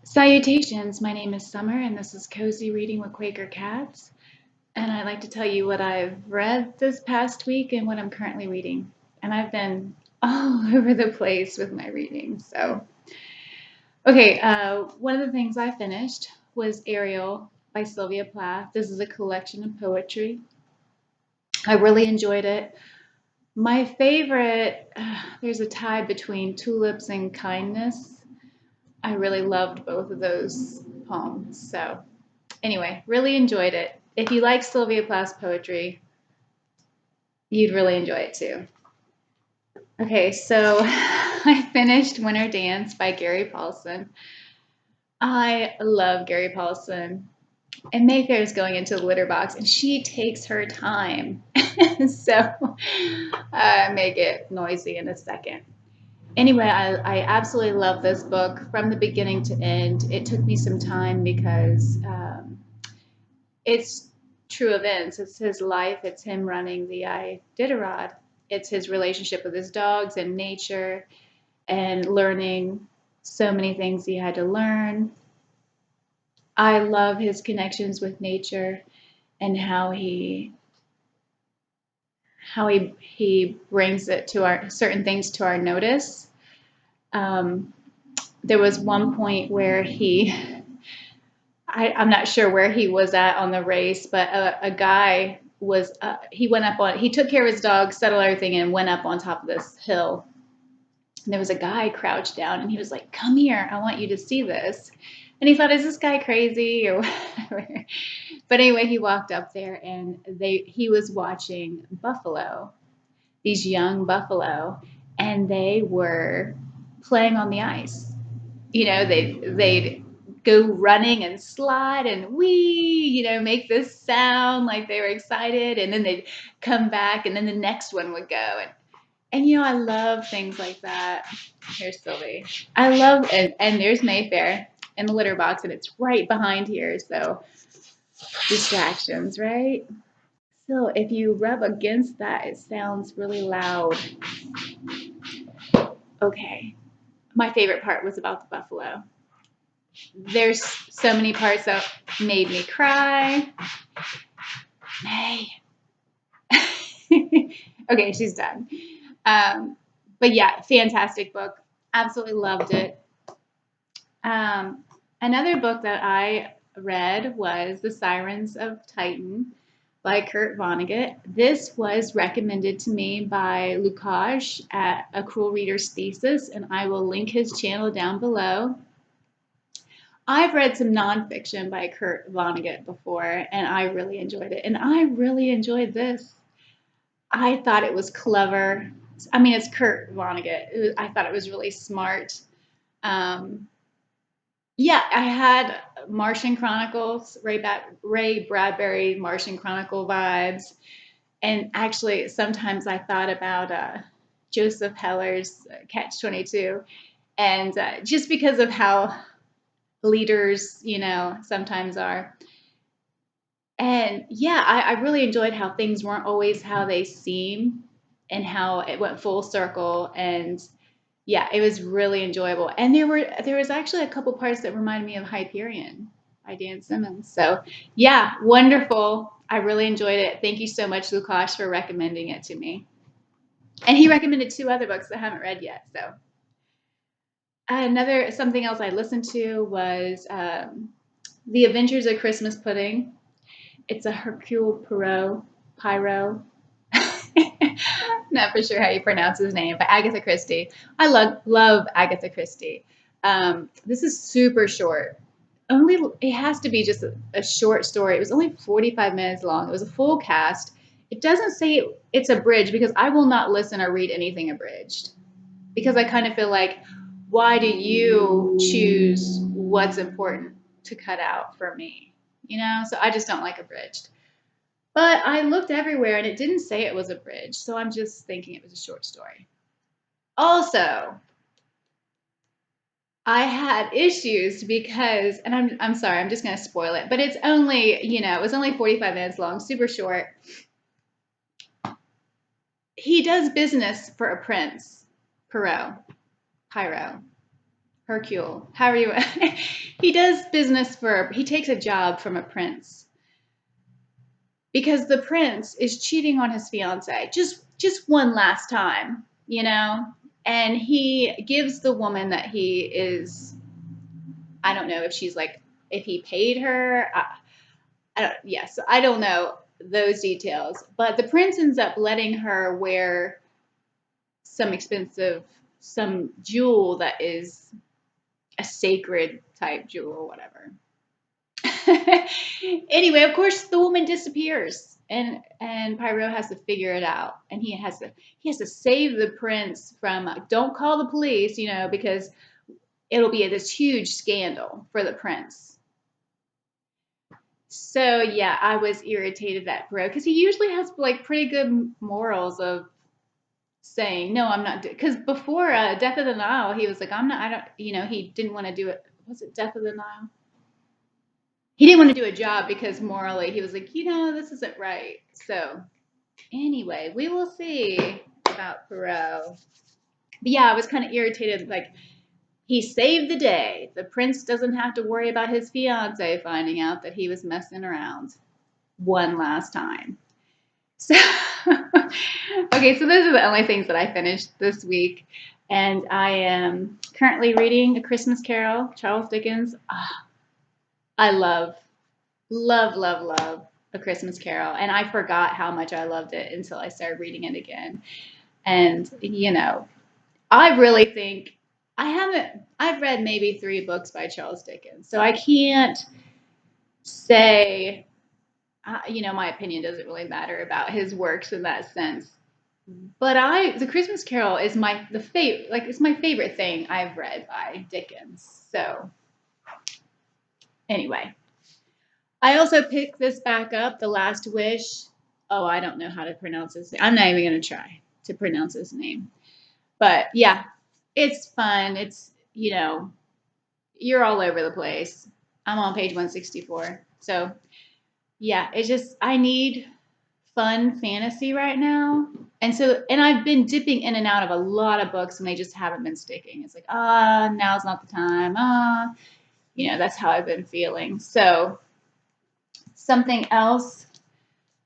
Salutations, my name is Summer, and this is Cozy Reading with Quaker Cats. And I'd like to tell you what I've read this past week and what I'm currently reading. And I've been all over the place with my reading. One of the things I finished was Ariel by Sylvia Plath. This is a collection of poetry. I really enjoyed it. My favorite, there's a tie between Tulips and Kindness. I really loved both of those poems. So, anyway, really enjoyed it. If you like Sylvia Plath's poetry, you'd really enjoy it too. Okay, so I finished Winter Dance by Gary Paulsen. I love Gary Paulsen. And Mayfair is going into the litter box, and she takes her time. So make it noisy in a second. Anyway, I absolutely love this book from the beginning to end. It took me some time because it's true events. It's his life. It's him running the Iditarod. It's his relationship with his dogs and nature and learning so many things he had to learn. I love his connections with nature and how he brings it to our certain things to our notice. Um, there was one point where I'm not sure where he was at on the race, but a guy he went up he took care of his dog, settled everything, and went up on top of this hill. And there was a guy crouched down, and he was like, "Come here, I want you to see this." And he thought, "Is this guy crazy or whatever?" But anyway, he walked up there, and he was watching buffalo, these young buffalo, and they were playing on the ice. They'd go running and slide and make this sound like they were excited, and then they'd come back, and then the next one would go. And I love things like that. Here's Sylvie. I love and there's Mayfair in the litter box, and it's right behind here, so distractions, right? So if you rub against that, it sounds really loud. Okay. My favorite part was about the buffalo. There's so many parts that made me cry. May. Okay, she's done. But yeah, fantastic book. Absolutely loved it. Another book that I read was The Sirens of Titan by Kurt Vonnegut. This was recommended to me by Lukas at A Cruel Reader's Thesis, and I will link his channel down below. I've read some nonfiction by Kurt Vonnegut before, and I really enjoyed it. And I really enjoyed this. I thought it was clever. I mean, it's Kurt Vonnegut. I thought it was really smart. Um, yeah, I had Martian Chronicles, Ray Bradbury Martian Chronicle vibes. And actually, sometimes I thought about Joseph Heller's Catch-22. And just because of how leaders, sometimes are. And yeah, I really enjoyed how things weren't always how they seem and how it went full circle. And yeah, it was really enjoyable. And there was actually a couple parts that reminded me of Hyperion by Dan Simmons. So yeah, wonderful. I really enjoyed it. Thank you so much, Lukas, for recommending it to me. And he recommended two other books I haven't read yet. So another something else I listened to was The Adventures of Christmas Pudding. It's a Hercule Poirot. Not for sure how you pronounce his name, but Agatha Christie. I love Agatha Christie. This is super short. It has to be just a short story. It was only 45 minutes long. It was a full cast. It doesn't say it's abridged because I will not listen or read anything abridged because I kind of feel like, why do you choose what's important to cut out for me? So I just don't like abridged. But I looked everywhere and it didn't say it was abridged, so I'm just thinking it was a short story. Also, I had issues because, and I'm sorry, I'm just going to spoil it, but it's only, it was only 45 minutes long, super short. He does business for a prince, Pyro. Hercule, however you he does business he takes a job from a prince because the prince is cheating on his fiance just one last time, and he gives the woman that he is, I don't know if she's like, if he paid her. Yes, I don't know those details, but the prince ends up letting her wear some jewel that is a sacred type jewel or whatever. Anyway, of course, the woman disappears, and Pyro has to figure it out, and he has to save the prince from. Don't call the police, because it'll be this huge scandal for the prince. So yeah, I was irritated at Pyro because he usually has like pretty good morals of saying no, I'm not. Because before Death of the Nile, he was like, I'm not. I don't. He didn't want to do it. Was it Death of the Nile? He didn't want to do a job because morally he was like, this isn't right. So anyway, we will see about Perot. But yeah, I was kind of irritated. Like, he saved the day. The prince doesn't have to worry about his fiance finding out that he was messing around one last time. So, okay, so those are the only things that I finished this week. And I am currently reading A Christmas Carol, Charles Dickens. I love A Christmas Carol. And I forgot how much I loved it until I started reading it again. And, I really think I've read maybe 3 books by Charles Dickens. So I can't say, my opinion doesn't really matter about his works in that sense. But The Christmas Carol is it's my favorite thing I've read by Dickens. So anyway, I also picked this back up, The Last Wish. Oh, I don't know how to pronounce this. I'm not even going to try to pronounce his name. But yeah, it's fun. It's, you're all over the place. I'm on page 164. So yeah, I need fun fantasy right now. And I've been dipping in and out of a lot of books and they just haven't been sticking. It's like, now's not the time. That's how I've been feeling. So something else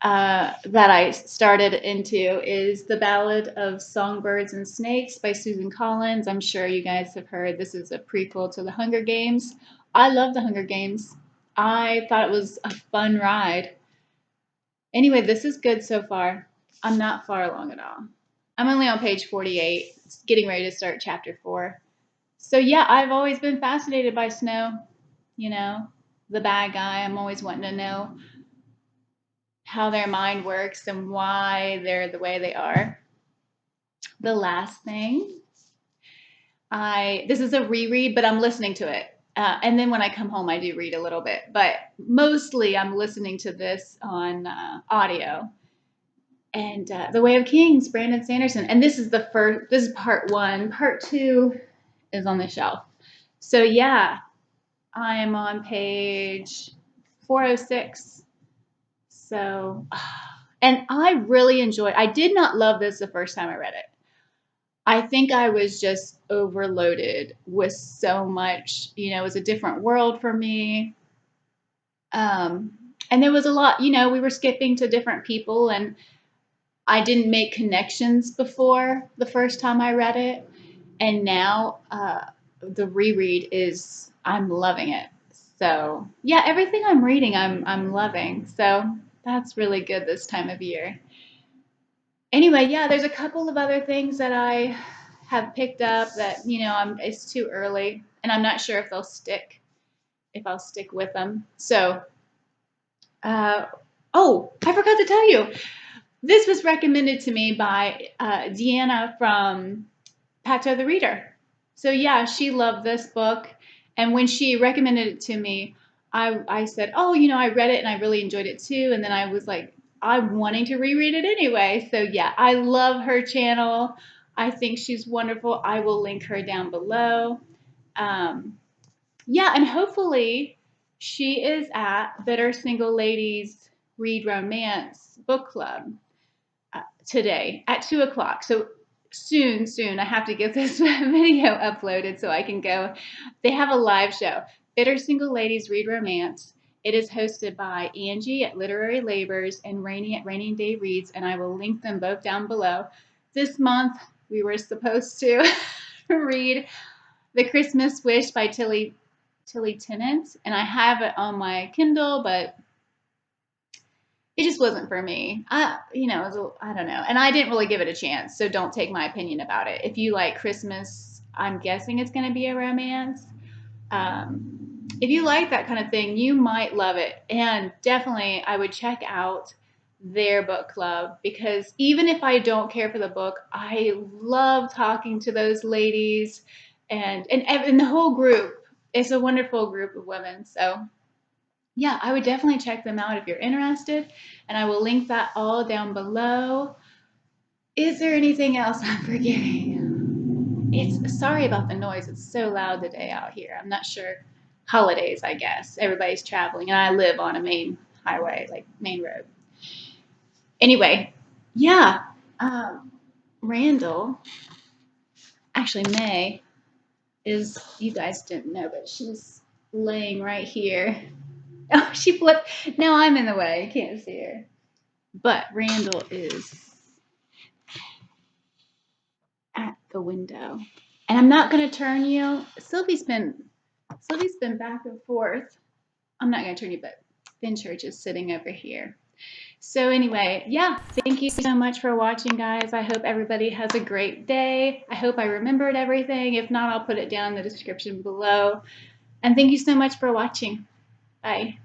that I started into is The Ballad of Songbirds and Snakes by Susan Collins. I'm sure you guys have heard this is a prequel to The Hunger Games. I love The Hunger Games. I thought it was a fun ride. Anyway, this is good so far. I'm not far along at all. I'm only on page 48, getting ready to start chapter 4. So yeah, I've always been fascinated by Snow, the bad guy. I'm always wanting to know how their mind works and why they're the way they are. The last thing, this is a reread, but I'm listening to it. And then when I come home, I do read a little bit, but mostly I'm listening to this on audio. And The Way of Kings, Brandon Sanderson. And this is this is part 1. Part 2 is on the shelf. So yeah, I am on page 406. So, and I really I did not love this the first time I read it. I think I was just overloaded with so much, it was a different world for me. And there was a lot, we were skipping to different people and I didn't make connections before the first time I read it. And now the reread I'm loving it. So yeah, everything I'm reading, I'm loving. So that's really good this time of year. Anyway, yeah, there's a couple of other things that I have picked up that, it's too early and I'm not sure if I'll stick with them. So, I forgot to tell you, this was recommended to me by Deanna from Pato the Reader. So yeah, she loved this book. And when she recommended it to me, I said, I read it and I really enjoyed it too. And then I was like, I'm wanting to reread it anyway. So yeah, I love her channel. I think she's wonderful. I will link her down below. Yeah, and hopefully she is at Bitter Single Ladies Read Romance Book Club today at 2:00. So soon, I have to get this video uploaded so I can go. They have a live show, Bitter Single Ladies Read Romance. It is hosted by Angie at Literary Labors and Rainy at Rainy Day Reads, and I will link them both down below. This month, we were supposed to read The Christmas Wish by Tilly Tennant, and I have it on my Kindle, but it just wasn't for me. I don't know. And I didn't really give it a chance, so don't take my opinion about it. If you like Christmas, I'm guessing it's going to be a romance. If you like that kind of thing, you might love it. And definitely, I would check out their book club, because even if I don't care for the book, I love talking to those ladies, and the whole group. It's a wonderful group of women. So yeah, I would definitely check them out if you're interested, and I will link that all down below. Is there anything else I'm forgetting? Sorry about the noise. It's so loud today out here. I'm not sure. Holidays, I guess. Everybody's traveling, and I live on a main highway, like main road. Anyway, yeah. Randall, actually May, you guys didn't know, but she's laying right here. Oh, she flipped. Now I'm in the way. You can't see her. But Randall is at the window. And I'm not going to turn you. Sylvie's been back and forth. I'm not going to turn you, but Finchurch is sitting over here. So anyway, yeah, thank you so much for watching, guys. I hope everybody has a great day. I hope I remembered everything. If not, I'll put it down in the description below. And thank you so much for watching. Bye.